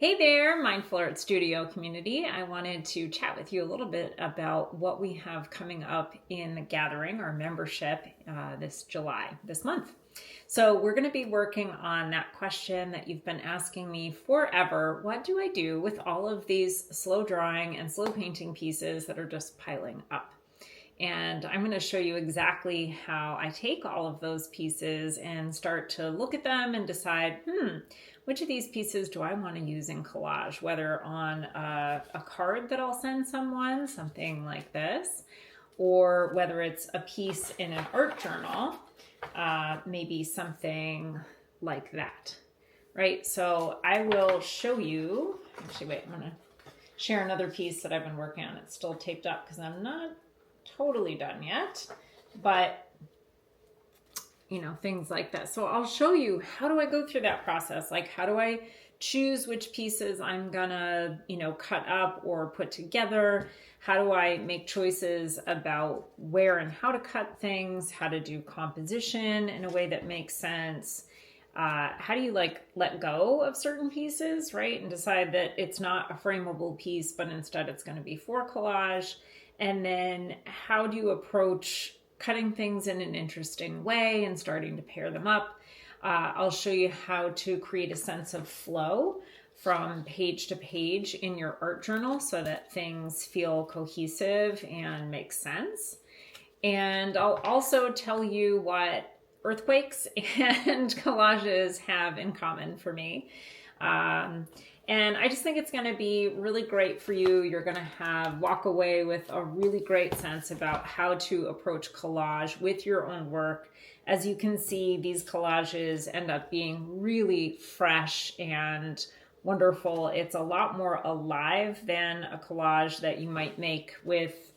Hey there, Mindful Art Studio community. I wanted to chat with you a little bit about what we have coming up in the gathering, our membership, this July, this month. So we're going to be working on that question that you've been asking me forever. What do I do with all of these slow drawing and slow painting pieces that are just piling up? And I'm going to show you exactly how I take all of those pieces and start to look at them and decide, which of these pieces do I want to use in collage, whether on a card that I'll send someone, something like this, or whether it's a piece in an art journal, maybe something like that, right? So I will show you, actually, wait, I'm going to share another piece that I've been working on. It's still taped up because I'm not totally done yet, but things like that. So I'll show you, how do I go through that process? Like, how do I choose which pieces I'm gonna, cut up or put together? How do I make choices about where and how to cut things, how to do composition in a way that makes sense? How do you let go of certain pieces, right? And decide that it's not a frameable piece, but instead it's going to be for collage. And then how do you approach cutting things in an interesting way and starting to pair them up? I'll show you how to create a sense of flow from page to page in your art journal so that things feel cohesive and make sense. And I'll also tell you what earthquakes and collages have in common for me. And I just think it's going to be really great for you. You're going to walk away with a really great sense about how to approach collage with your own work. As you can see, these collages end up being really fresh and wonderful. It's a lot more alive than a collage that you might make with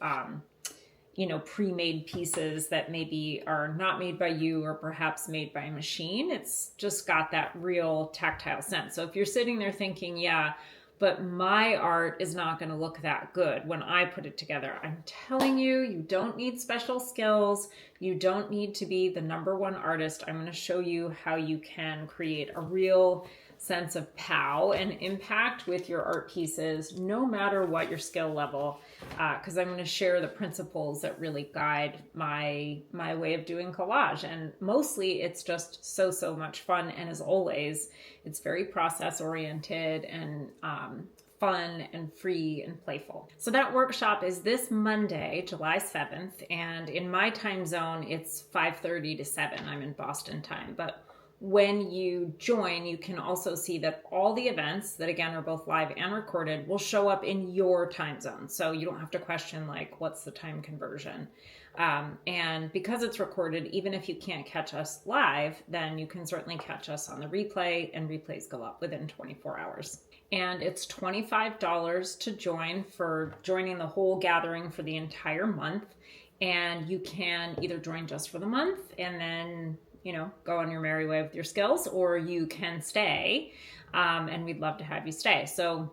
pre-made pieces that maybe are not made by you or perhaps made by a machine. It's just got that real tactile sense. So if you're sitting there thinking, yeah, but my art is not going to look that good when I put it together, I'm telling you, you don't need special skills. You don't need to be the #1 artist. I'm going to show you how you can create a real sense of pow and impact with your art pieces, no matter what your skill level, because I'm going to share the principles that really guide my way of doing collage. And mostly it's just so much fun. And as always, it's very process oriented and fun and free and playful. So that workshop is this Monday, July 7th. And in my time zone, it's 5:30 to 7. I'm in Boston time. But when you join, you can also see that all the events that, again, are both live and recorded, will show up in your time zone. So you don't have to question, what's the time conversion? And because it's recorded, even if you can't catch us live, then you can certainly catch us on the replay, and replays go up within 24 hours. And it's $25 to join for joining the whole gathering for the entire month. And you can either join just for the month and then go on your merry way with your skills, or you can stay, and we'd love to have you stay. So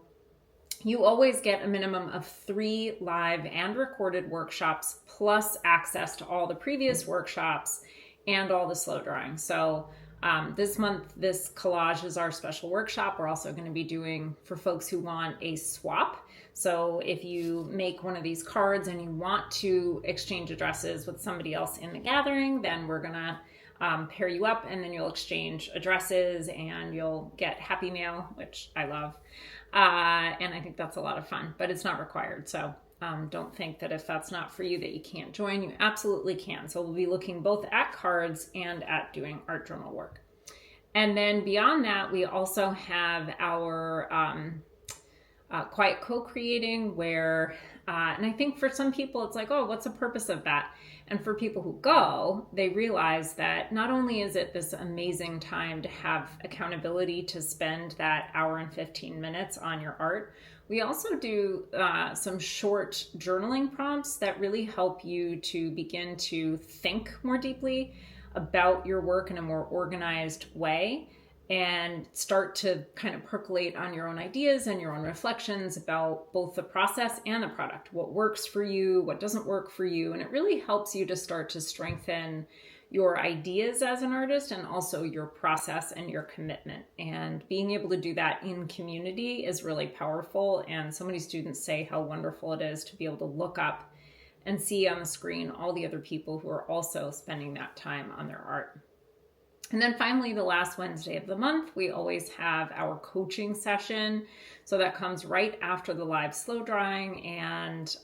you always get a minimum of 3 live and recorded workshops, plus access to all the previous workshops and all the slow drawing. So this month, this collage is our special workshop. We're also going to be doing, for folks who want, a swap. So if you make one of these cards and you want to exchange addresses with somebody else in the gathering, then we're going to pair you up, and then you'll exchange addresses and you'll get happy mail, which I love. And I think that's a lot of fun, but it's not required. So don't think that if that's not for you that you can't join. You absolutely can. So we'll be looking both at cards and at doing art journal work. And then beyond that, we also have our quiet co-creating, where, and I think for some people it's like, oh, what's the purpose of that? And for people who go, they realize that not only is it this amazing time to have accountability to spend that hour and 15 minutes on your art, we also do some short journaling prompts that really help you to begin to think more deeply about your work in a more organized way, and start to kind of percolate on your own ideas and your own reflections about both the process and the product. What works for you, what doesn't work for you. And it really helps you to start to strengthen your ideas as an artist and also your process and your commitment. And being able to do that in community is really powerful. And so many students say how wonderful it is to be able to look up and see on the screen all the other people who are also spending that time on their art. And then finally, the last Wednesday of the month, we always have our coaching session. So that comes right after the live slow drawing. And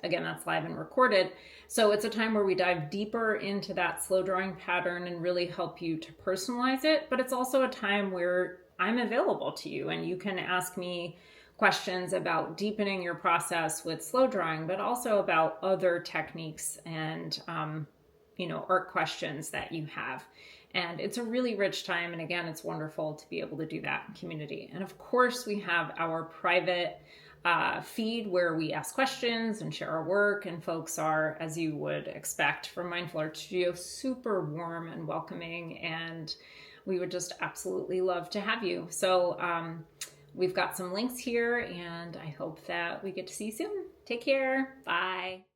again, that's live and recorded. So it's a time where we dive deeper into that slow drawing pattern and really help you to personalize it. But it's also a time where I'm available to you and you can ask me questions about deepening your process with slow drawing, but also about other techniques and, art questions that you have. And it's a really rich time. And again, it's wonderful to be able to do that in community. And of course, we have our private feed where we ask questions and share our work. And folks are, as you would expect from Mindful Art Studio, super warm and welcoming. And we would just absolutely love to have you. So we've got some links here, and I hope that we get to see you soon. Take care. Bye.